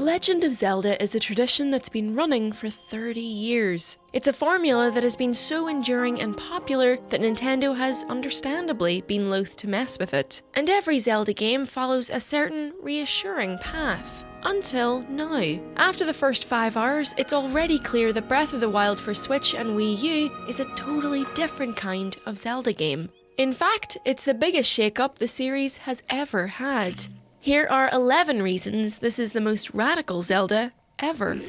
The Legend of Zelda is a tradition that's been running for 30 years. It's a formula that has been so enduring and popular that Nintendo has understandably been loath to mess with it. And every Zelda game follows a certain reassuring path. Until now. After the first 5 hours, it's already clear that Breath of the Wild for Switch and Wii U is a totally different kind of Zelda game. In fact, it's the biggest shake-up the series has ever had. Here are 11 reasons this is the most radical Zelda ever.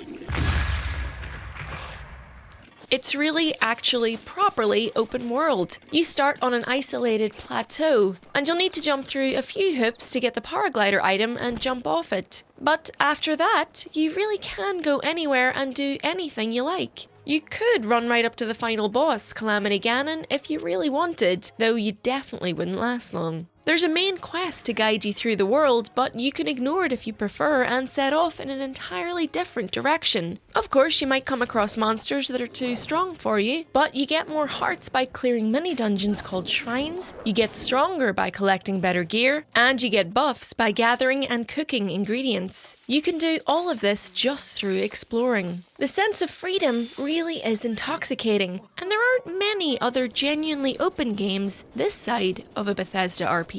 It's really actually properly open world. You start on an isolated plateau, and you'll need to jump through a few hoops to get the paraglider item and jump off it. But after that, you really can go anywhere and do anything you like. You could run right up to the final boss, Calamity Ganon, if you really wanted, though you definitely wouldn't last long. There's a main quest to guide you through the world, but you can ignore it if you prefer and set off in an entirely different direction. Of course, you might come across monsters that are too strong for you, but you get more hearts by clearing mini-dungeons called shrines, you get stronger by collecting better gear, and you get buffs by gathering and cooking ingredients. You can do all of this just through exploring. The sense of freedom really is intoxicating, and there aren't many other genuinely open games this side of a Bethesda RPG.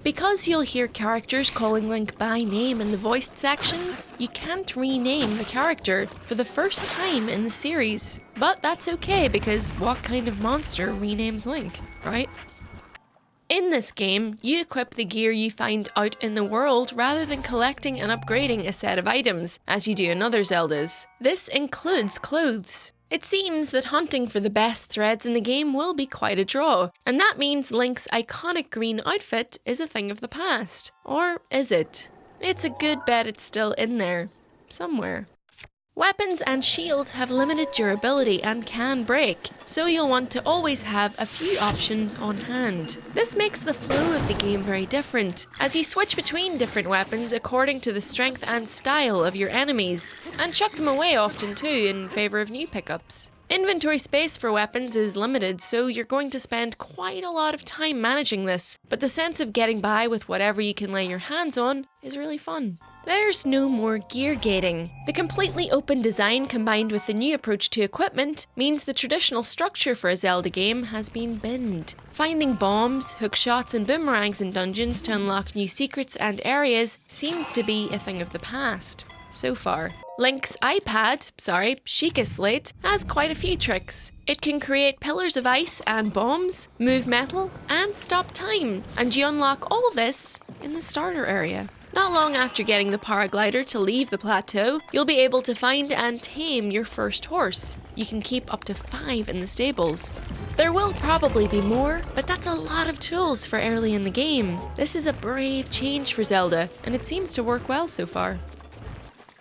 Because you'll hear characters calling Link by name in the voiced sections, you can't rename the character for the first time in the series. But that's okay, because what kind of monster renames Link, right? In this game, you equip the gear you find out in the world rather than collecting and upgrading a set of items, as you do in other Zeldas. This includes clothes. It seems that hunting for the best threads in the game will be quite a draw, and that means Link's iconic green outfit is a thing of the past. Or is it? It's a good bet it's still in there. Somewhere. Weapons and shields have limited durability and can break, so you'll want to always have a few options on hand. This makes the flow of the game very different, as you switch between different weapons according to the strength and style of your enemies, and chuck them away often too in favour of new pickups. Inventory space for weapons is limited, so you're going to spend quite a lot of time managing this, but the sense of getting by with whatever you can lay your hands on is really fun. There's no more gear gating. The completely open design combined with the new approach to equipment means the traditional structure for a Zelda game has been binned. Finding bombs, hookshots and boomerangs in dungeons to unlock new secrets and areas seems to be a thing of the past. So far. Link's Sheikah Slate, has quite a few tricks. It can create pillars of ice and bombs, move metal, and stop time, and you unlock all this in the starter area. Not long after getting the paraglider to leave the plateau, you'll be able to find and tame your first horse. You can keep up to 5 in the stables. There will probably be more, but that's a lot of tools for early in the game. This is a brave change for Zelda, and it seems to work well so far.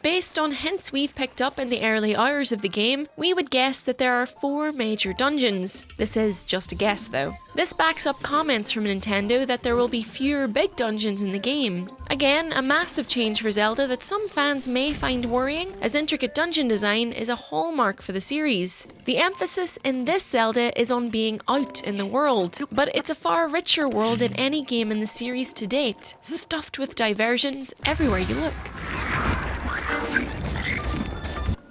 Based on hints we've picked up in the early hours of the game, we would guess that there are 4 major dungeons. This is just a guess though. This backs up comments from Nintendo that there will be fewer big dungeons in the game. Again, a massive change for Zelda that some fans may find worrying, as intricate dungeon design is a hallmark for the series. The emphasis in this Zelda is on being out in the world, but it's a far richer world than any game in the series to date, stuffed with diversions everywhere you look.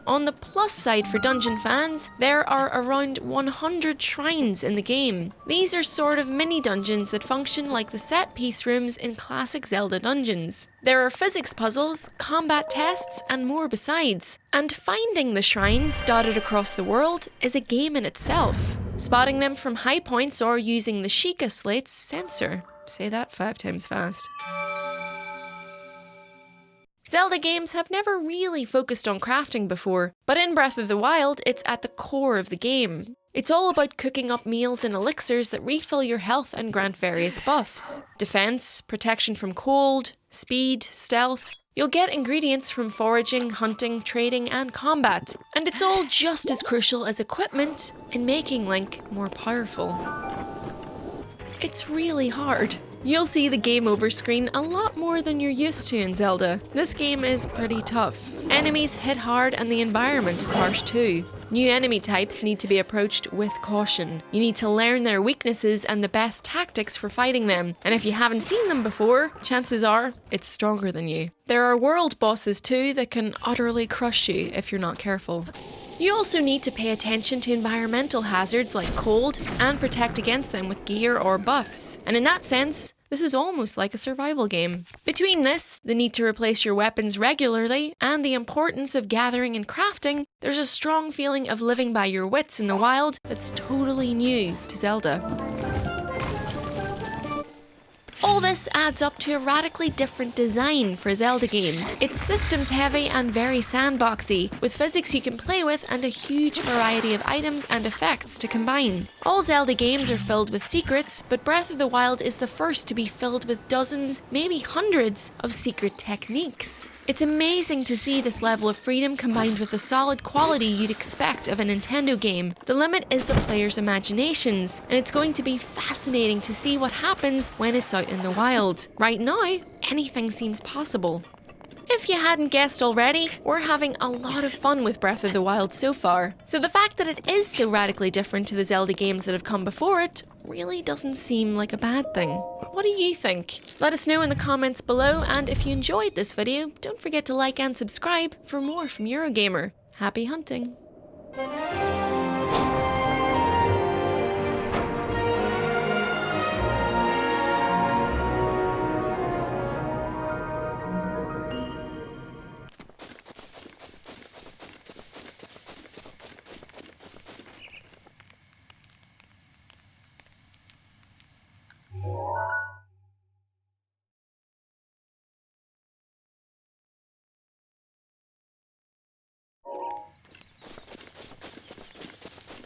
On the plus side for dungeon fans, there are around 100 shrines in the game. These are sort of mini dungeons that function like the set piece rooms in classic Zelda dungeons. There are physics puzzles, combat tests, and more besides. And finding the shrines dotted across the world is a game in itself. Spotting them from high points or using the Sheikah Slates sensor. Say that 5 times fast. Zelda games have never really focused on crafting before, but in Breath of the Wild, it's at the core of the game. It's all about cooking up meals and elixirs that refill your health and grant various buffs. Defense, protection from cold, speed, stealth. You'll get ingredients from foraging, hunting, trading, and combat, and it's all just as crucial as equipment in making Link more powerful. It's really hard. You'll see the game over screen a lot more than you're used to in Zelda. This game is pretty tough. Enemies hit hard and the environment is harsh too. New enemy types need to be approached with caution. You need to learn their weaknesses and the best tactics for fighting them, and if you haven't seen them before, chances are it's stronger than you. There are world bosses too that can utterly crush you if you're not careful. You also need to pay attention to environmental hazards like cold and protect against them with gear or buffs. And in that sense, this is almost like a survival game. Between this, the need to replace your weapons regularly, and the importance of gathering and crafting, there's a strong feeling of living by your wits in the wild that's totally new to Zelda. All this adds up to a radically different design for a Zelda game. It's systems heavy and very sandboxy, with physics you can play with and a huge variety of items and effects to combine. All Zelda games are filled with secrets, but Breath of the Wild is the first to be filled with dozens, maybe hundreds, of secret techniques. It's amazing to see this level of freedom combined with the solid quality you'd expect of a Nintendo game. The limit is the player's imaginations, and it's going to be fascinating to see what happens when it's out in the wild. Right now, anything seems possible. If you hadn't guessed already, we're having a lot of fun with Breath of the Wild so far. So the fact that it is so radically different to the Zelda games that have come before it really doesn't seem like a bad thing. What do you think? Let us know in the comments below, and if you enjoyed this video, don't forget to like and subscribe for more from Eurogamer. Happy hunting!